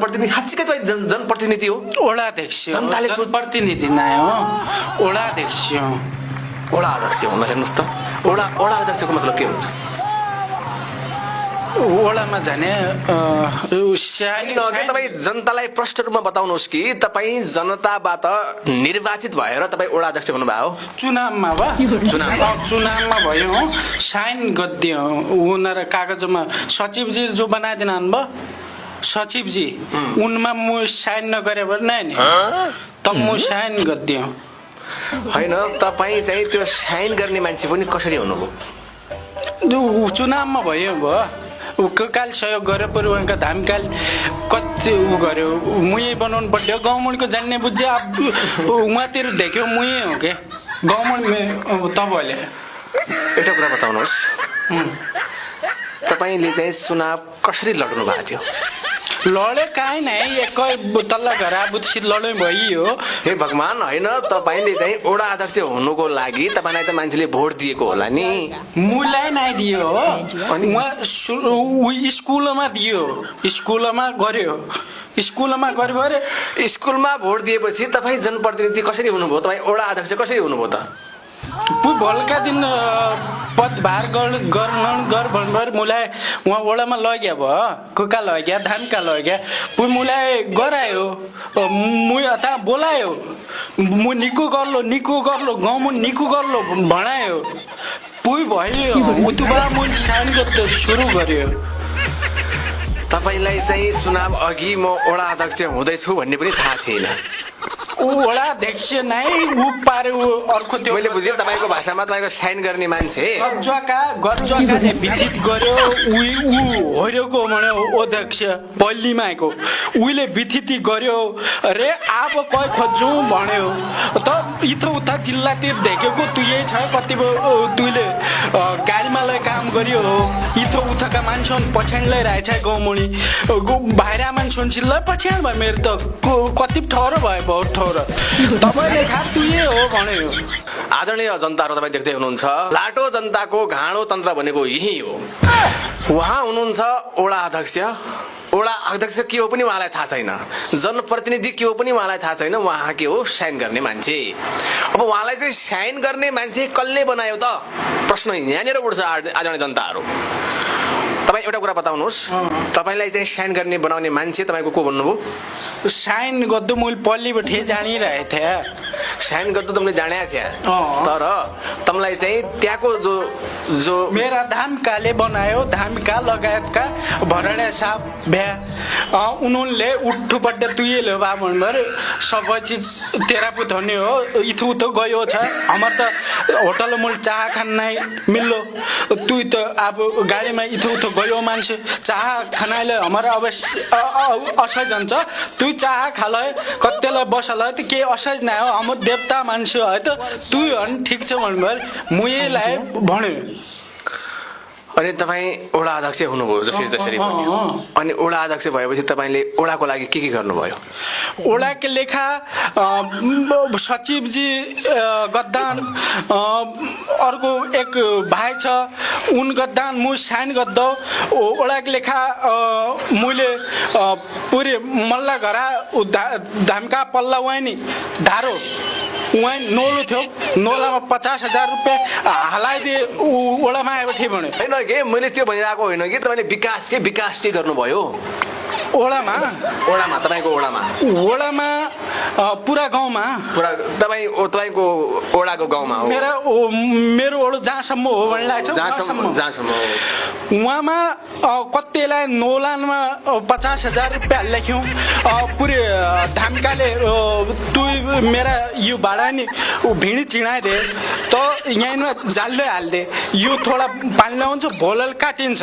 जनप्रतिनिधि साँच्चीकै तपाईँ जनप्रतिनिधि हो? वडा अध्यक्ष हो, जनताले जनप्रतिनिधि नै हो, वडा अध्यक्ष हो। वडा अध्यक्ष हुन हेर्नुहोस् त, वडा अध्यक्षको मतलब के हुन्छ? वडामा जाने तपाईँ जनतालाई प्रष्ट रूपमा बताउनुहोस् कि तपाईँ जनताबाट निर्वाचित भएर तपाईँ वडा अध्यक्ष हुनुभयो? चुनावमा चुनावमा भयो, साइन गरिदियो उनीहरू कागजमा। सचिवजी जो बनाइदिनु भयो सचिवजी, उनमा म साइन नगरे भने नै नि त म साइन गरिदियो। होइन, तपाईँ चाहिँ त्यो साइन गर्ने मान्छे पनि कसरी हुनुभयो? चुनावमा भयो काल सहयोग गरे पर उहाँका धामकाल कति उ गर्यो, मुही बनाउनु पर्थ्यो। गभर्मेन्टको जान्ने बुझ्यो, अब उहाँतिर देख्यो मुही हो के गभर्मेन्ट। तपाईँले एउटा कुरा बताउनुहोस्, तपाईँले चाहिँ चुनाव कसरी लड्नु भएको थियो? लडे काहीँ नै, एकै तल्ला घर आबुसित लडै भइयो। हे भगवान, होइन तपाईँले चाहिँ वडा अध्यक्ष हुनुको लागि तपाईँलाई त मान्छेले भोट दिएको होला नि? मुलाई नै दियो, अनि स्कुलमा दियो, स्कुलमा गर्यो, स्कुलमा गर्यो अरे। स्कुलमा भोट दिएपछि तपाईँ जनप्रतिनिधि कसरी हुनुभयो? तपाईँ वडा अध्यक्ष कसरी हुनुभयो त? भोलिका दिन पदभार गर भनेर मुलाई उहाँ वडामा लग्या भयो, कुका लग्या, धामका लग्या, पुइ मुलाई गरायो, मु अथा बोलायो, मु निको गर्लो गाउँमा निको गर्लो भनायो, पुइ भयो उतुबा मु साइन गर्दा सुरु गर्यो। तपाईँलाई चाहिँ चुनाव अघि म वडा अध्यक्ष हुँदैछु भन्ने पनि थाहा थिएन? वडा अध्यक्ष नै ऊ पारे अर्को त्यो मैले बुझेँ, तपाईँको भाषामा तपाईँको साइन गर्ने मान्छे गजकाले विदित गर्यो, ऊ होरेको भन्यो अध्यक्ष पल्लीमा आएको, उहिले विथिति गर्यो अरे अब कै खोज्छौ भन्यो त। इथो उता जिल्लातिर देखेको तु यही छ, कति तुले गाडीमा लै काम गर्यो, इथो उताका मान्छे पछ्यान ल्याइरहेछ गाउँमुनि, बाहिर मान्छे चिल्ला पछ्यान भयो मेरो त कति ठहरो भयो बहुत ठहरो, तपाईँले खा तुये हो भन्यो। आदरणीय जनताहरू, तपाईँ देख्दै हुनुहुन्छ, लाटो जनताको घाँडो तन्त्र भनेको यही हो। उहाँ हुनुहुन्छ वडा अध्यक्ष। वडा अध्यक्ष के हो पनि उहाँलाई थाहा छैन, जनप्रतिनिधि के हो पनि उहाँलाई थाहा छैन, उहाँ के हो साइन गर्ने मान्छे। अब उहाँलाई चाहिँ साइन गर्ने मान्छे कसले बनायो त? प्रश्न यहाँनिर उठ्छ आदरणीय जनताहरू। तपाईँ एउटा कुरा बताउनुहोस्, तपाईँलाई चाहिँ साइन गर्ने बनाउने मान्छे तपाईँको को भन्नुभयो? साइन गर्दा मैले पल्लीबाट जानिरहेको थिएँ, साइन गर्दा तपाईँले जानेको थिएँ, तर तपाईँलाई चाहिँ त्यहाँको जो मेरा धामकाले बनायो, धामका लगायतका भरणा साहब भ्या उनीहरूले उठ्ठुपट्ट तुइले बा भन्नुभयो, सबै चिज तेरा पो धनी हो, इथु उतो गयो छ, हाम्रो त होटल मूल चाह खान नै मिल्लो, तु त अब गाडीमा इथु उतो गयो मान्छे चाह खानाले हाम्रो असहज हुन्छ, तु चाह खाल कतिलाई बसल त के असहज नै हो, हाम्रो देवता मान्छे है त तु ठिक छ भन्नुभयो, मुलाई भन्यो। अनि तपाईँ वडा अध्यक्ष हुनुभयो जसरी जसरी भन्यो, अनि वडा अध्यक्ष भएपछि तपाईँले वडाको लागि के गर्नुभयो? वडाको लेखा सचिवजी गद्दान, अर्को एक भाइ छ उन गद्दान, मु साइन गर्दा वडाको लेखा मैले पुरै मल्ला घरा धामका पल्ला वहाँ नि धारो वहाँ नोलो थियो, नोलामा 50,000 रुपियाँ हालाइदिए वडामा आएपछि भन्यो। होइन के मैले त्यो भनिरहेको होइन कि तपाईँले विकास के गर्नुभयो वडामा? तपाईँको वडामा पुरा गाउँमा, तपाईँको वडाको गाउँमा हो? मेरो वडा जहाँसम्म हो भन्ने जहाँसम्म उहाँमा कतिलाई नोलानमा 50,000 रुपियाँ लेख्यौँ, पुरै धामकाले तु मेरा यो भाडा नि भिडी चिनाइदे त यहीँमा जाल्दै हालिदे, यो थोडा पानी लगाउँछ भोलल काटिन्छ,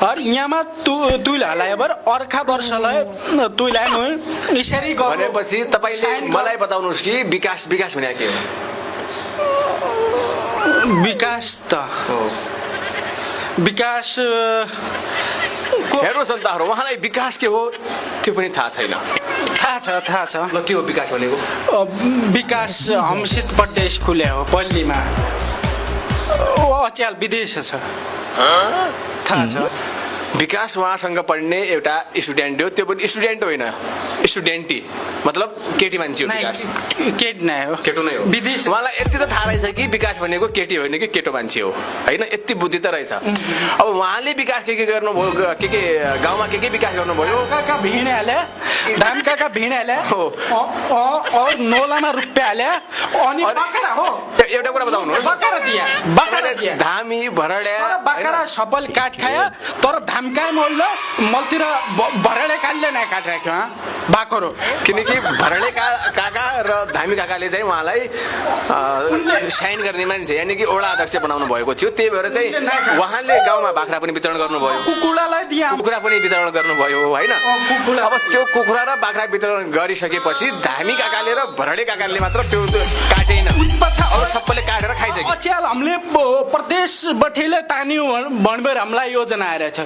यहाँमा तुइले हलायो बर अर्का वर्षलाई तुइलाई यसरी भनेपछि तपाईँले मलाई बताउनुहोस् कि विकास भने के हो? विकास हेर्नुहोस् जनताहरू, उहाँलाई विकास के हो त्यो पनि थाहा छैन। थाहा छ ल के हो विकास भनेको? विकास हमसितपट्टि स्कुल हो पल्लीमा, अच्याल विदेश छ, थाहा छ। विकास उहाँसँग पढ्ने एउटा स्टुडेन्ट हो, त्यो पनि स्टुडेन्ट होइन, स्टुडेन्टी मतलब केटी मान्छे हो विकास। केट नै हो, केटो नै हो। विदेश उहाँलाई यति त थाहा रहेछ कि विकास भनेको केटी होइन कि केटो मान्छे हो होइन, यति बुद्धि त रहेछ। अब उहाँले विकास के गर्नुभयो, के गाउँमा के विकास गर्नुभयो, काका भिड हाले, धान काका भिड हाले हो। और नोलामा रुपियाँ हाले अनि बकरा हो। एउटा कुरा बताउनु, बकरा दिया धामी भरड्या बकरा सबल काट खायो तर धामकाय मोल्लो मलतिर भरडे काटले नै काट राख्यो बाकरो। किनकि भरडे काका र धामी काकाले चाहिँ उहाँलाई साइन गर्ने मान्छे यानि कि वडा अध्यक्ष बनाउनु भएको थियो, त्यही भएर चाहिँ उहाँले गाउँमा बाख्रा पनि वितरण गर्नुभयो, कुकुरालाई दिया कुखुरा पनि वितरण गर्नुभयो होइन। कुखुरा। अब त्यो कुखुरा र बाख्रा वितरण गरिसकेपछि धामी काकाले र भरडे काकाले मात्र त्यो काटेन, अरू सबैले काटेर खाइसक्यो। अचेल हामीले प्रदेश बठेले तान्यो भनेर हामीलाई योजना आइरहेछ।